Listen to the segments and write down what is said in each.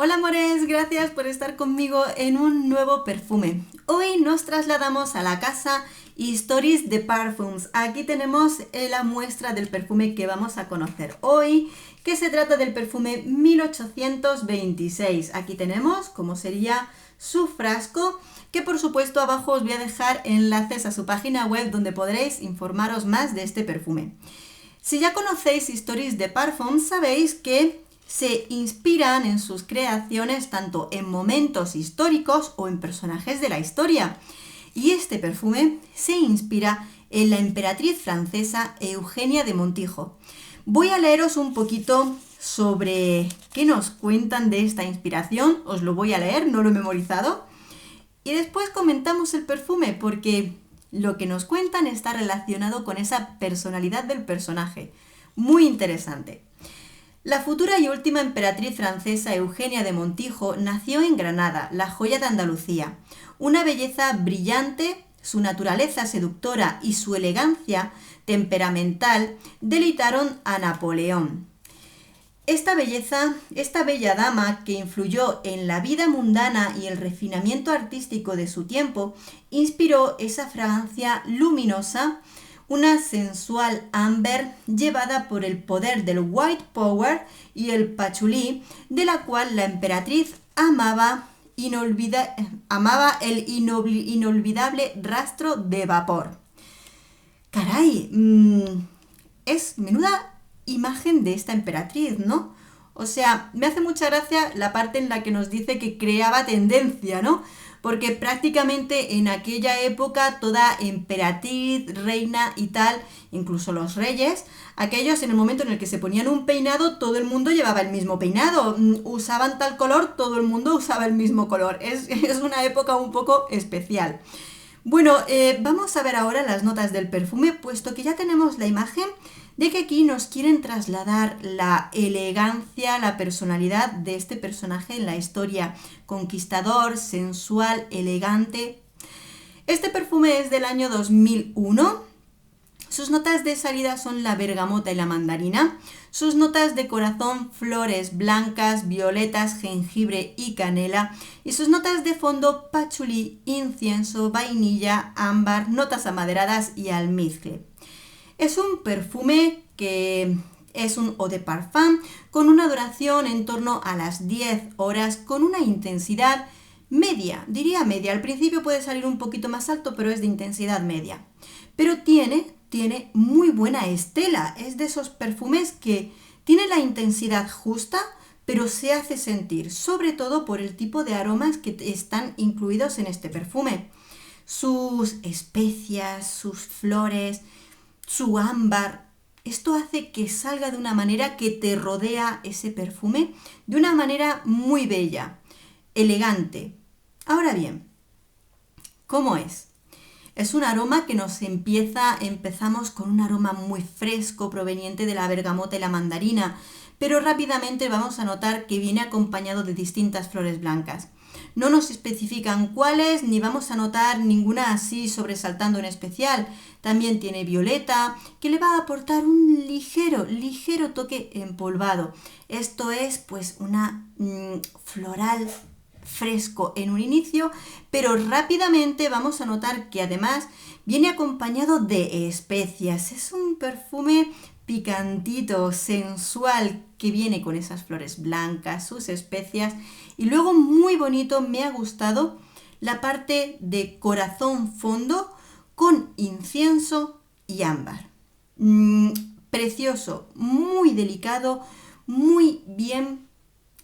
Hola amores, gracias por estar conmigo en un nuevo perfume. Hoy nos trasladamos a la casa Histories de Parfums. Aquí tenemos la muestra del perfume que vamos a conocer hoy, que se trata del perfume 1826. Aquí tenemos cómo sería su frasco, que por supuesto abajo os voy a dejar enlaces a su página web donde podréis informaros más de este perfume. Si ya conocéis Histories de Parfums, sabéis que se inspiran en sus creaciones tanto en momentos históricos o en personajes de la historia. Y este perfume se inspira en la emperatriz francesa Eugenia de Montijo. Voy a leeros un poquito sobre qué nos cuentan de esta inspiración. Os lo voy a leer, no lo he memorizado. Y después comentamos el perfume porque lo que nos cuentan está relacionado con esa personalidad del personaje. Muy interesante. La futura y última emperatriz francesa Eugenia de Montijo nació en Granada, la joya de Andalucía. Una belleza brillante, su naturaleza seductora y su elegancia temperamental deleitaron a Napoleón. Esta bella dama que influyó en la vida mundana y el refinamiento artístico de su tiempo, inspiró esa fragancia luminosa, una sensual ámbar llevada por el poder del white power y el patchouli, de la cual la emperatriz amaba el inolvidable rastro de vapor. Caray, es menuda imagen de esta emperatriz, ¿no? O sea, me hace mucha gracia la parte en la que nos dice que creaba tendencia, ¿no? Porque prácticamente en aquella época toda emperatriz, reina y tal, incluso los reyes, aquellos en el momento en el que se ponían un peinado, todo el mundo llevaba el mismo peinado. Usaban tal color, todo el mundo usaba el mismo color. Es una época un poco especial. Bueno, vamos a ver ahora las notas del perfume, puesto que ya tenemos la imagen de que aquí nos quieren trasladar la elegancia, la personalidad de este personaje en la historia. Conquistador, sensual, elegante. Este perfume es del año 2001. Sus notas de salida son la bergamota y la mandarina. Sus notas de corazón, flores blancas, violetas, jengibre y canela. Y sus notas de fondo, patchouli, incienso, vainilla, ámbar, notas amaderadas y almizcle. Es un perfume que es un eau de parfum con una duración en torno a las 10 horas con una intensidad media, diría media. Al principio puede salir un poquito más alto, pero es de intensidad media. Pero tiene muy buena estela. Es de esos perfumes que tiene la intensidad justa, pero se hace sentir, sobre todo por el tipo de aromas que están incluidos en este perfume. Sus especias, sus flores, su ámbar, esto hace que salga de una manera que te rodea ese perfume, de una manera muy bella, elegante. Ahora bien, ¿cómo es? Es un aroma que empezamos con un aroma muy fresco proveniente de la bergamota y la mandarina, pero rápidamente vamos a notar que viene acompañado de distintas flores blancas. No nos especifican cuáles, ni vamos a notar ninguna así sobresaltando en especial. También tiene violeta, que le va a aportar un ligero toque empolvado. Esto es pues una floral fresco en un inicio, pero rápidamente vamos a notar que además viene acompañado de especias. Es un perfume picantito, sensual, que viene con esas flores blancas, sus especias. Y luego muy bonito, me ha gustado la parte de corazón fondo con incienso y ámbar. Precioso, muy delicado, muy bien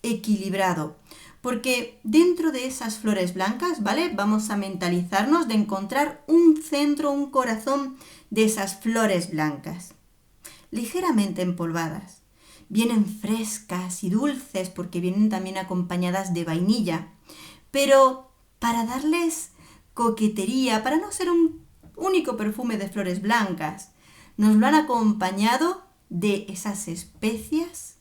equilibrado. Porque dentro de esas flores blancas, ¿vale? Vamos a mentalizarnos de encontrar un centro, un corazón de esas flores blancas, ligeramente empolvadas. Vienen frescas y dulces porque vienen también acompañadas de vainilla. Pero para darles coquetería, para no ser un único perfume de flores blancas, nos lo han acompañado de esas especias,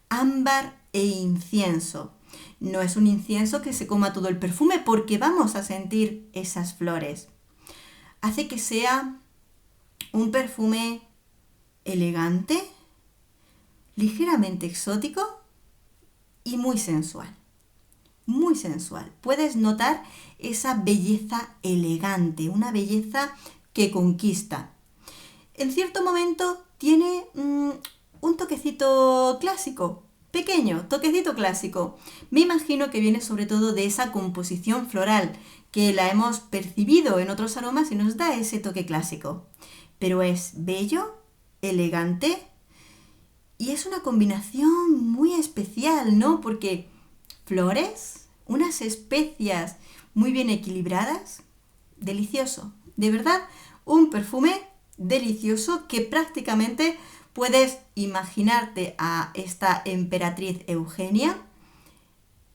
ámbar e incienso. No es un incienso que se coma todo el perfume porque vamos a sentir esas flores. Hace que sea un perfume elegante, ligeramente exótico y muy sensual. muy sensual. Puedes notar esa belleza elegante, una belleza que conquista. En cierto momento tiene un toquecito clásico, pequeño, toquecito clásico. Me imagino que viene sobre todo de esa composición floral, que la hemos percibido en otros aromas y nos da ese toque clásico. Pero es bello, elegante y es una combinación muy especial, ¿no? Porque flores, unas especias muy bien equilibradas, delicioso. De verdad, un perfume delicioso que prácticamente puedes imaginarte a esta emperatriz Eugenia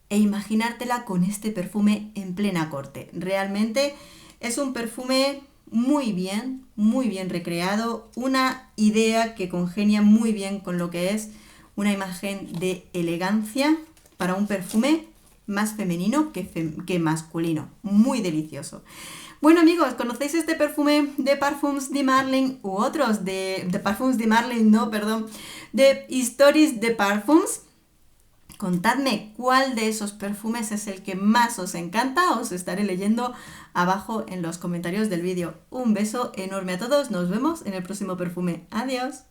e imaginártela con este perfume en plena corte. Realmente es un perfume muy bien recreado, una idea que congenia muy bien con lo que es una imagen de elegancia para un perfume más femenino que masculino. Muy delicioso. Bueno amigos, ¿conocéis este perfume de Parfums de Marlin u otros de Parfums de Marlin, no, perdón, de Histories de Parfums? Contadme cuál de esos perfumes es el que más os encanta, os estaré leyendo abajo en los comentarios del vídeo. Un beso enorme a todos, nos vemos en el próximo perfume. Adiós.